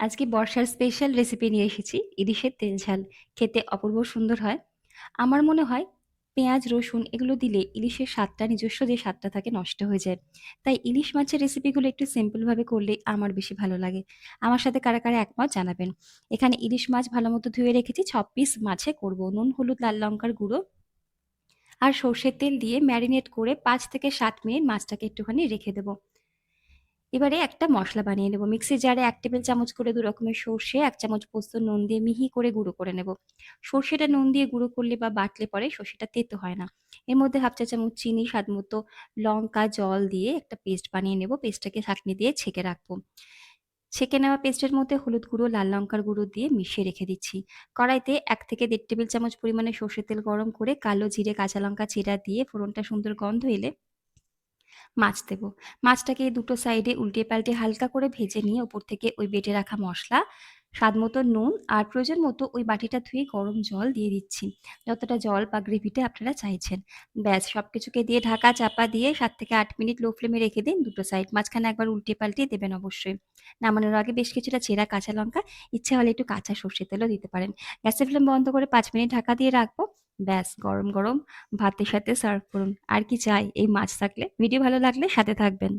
আজকে বর্ষার special recipe নিয়ে এসেছি ইলিশের তেল ঝাল। খেতে অপূর্ব সুন্দর হয়। আমার মনে হয় পেঁয়াজ রসুন এগুলো দিলে ইলিশের স্বাদটা নিজস্ব যে স্বাদটা থাকে নষ্ট হয়ে যায়। তাই ইলিশ মাছের রেসিপিগুলো একটু সিম্পল ভাবে করলে আমার বেশি ভালো লাগে। আমার সাথে কারা কারা একমত জানাবেন। এখানে ইলিশ মাছ ভালো মতো ধুয়ে রেখেছি, 6 পিস মাছে করব। নুন হলুদ লাল লঙ্কার গুঁড়ো আর সর্ষের তেল দিয়ে ম্যারিনেট করে 5 থেকে 7 মিনিট মাছটাকে একটুখানি রেখে দেবো। এবারে একটা মসলা বানিয়ে নেব। মিক্সির জারে ১ টেবিল চামচ করে ২ রকমের সর্ষে, ১ চামচ পোস্ত নুন দিয়ে মিহি করে গুঁড়ো করে নেব। সর্ষেটা নুন দিয়ে গুঁড়ো করলে বা বাটলে পরে সর্ষেটা তেতো হয় না। এর মধ্যে 1/2 চা চামচ চিনি, স্বাদমতো লঙ্কা, জল দিয়ে একটা পেস্ট বানিয়ে নেব। পেস্টটাকে ছাঁকনি দিয়ে ছেঁকে রাখবো। ছেঁকে নেওয়া পেস্টের মধ্যে হলুদ গুঁড়ো, লাল লঙ্কার গুঁড়ো দিয়ে মিশিয়ে রেখে দিচ্ছি। কড়াইতে ১ থেকে ১.৫ টেবিল চামচ পরিমাণে সর্ষের তেল গরম করে কালো জিরে, কাঁচা লঙ্কা চিরা দিয়ে ফোড়নটা সুন্দর গন্ধ এলে মাছ দেব। মাছটাকে দুটো সাইডে উল্টে পাল্টে হালকা করে ভেজে নিয়ে ওপর থেকে ওই বেটে রাখা মসলা, স্বাদমতো নুন আর প্রয়োজন মতো ওই বাটিটা ধুয়ে গরম জল দিয়ে দিচ্ছি। যতটা জল বা গ্রেভিটা আপনারা চাইছেন। ব্যাস সবকিছুকে দিয়ে ঢাকা চাপা দিয়ে ৭ থেকে ৮ মিনিট লো ফ্লেমে রেখে দিন। দুটো সাইড মাঝখানে একবার উল্টে পাল্টে দেবেন অবশ্যই। নামানোর আগে বেশ কিছুটা চেরা কাঁচা লঙ্কা, ইচ্ছে হলে একটু কাঁচা সর্ষের তেলও দিতে পারেন। গ্যাসের ফ্লেম বন্ধ করে ৫ মিনিট ঢাকা দিয়ে রাখবো। ব্যাস গরম গরম ভাতের সাথে সার্ভ করুন। আর কি চাই এই মাছ থাকলে। ভিডিও ভালো লাগলে সাথে থাকবেন।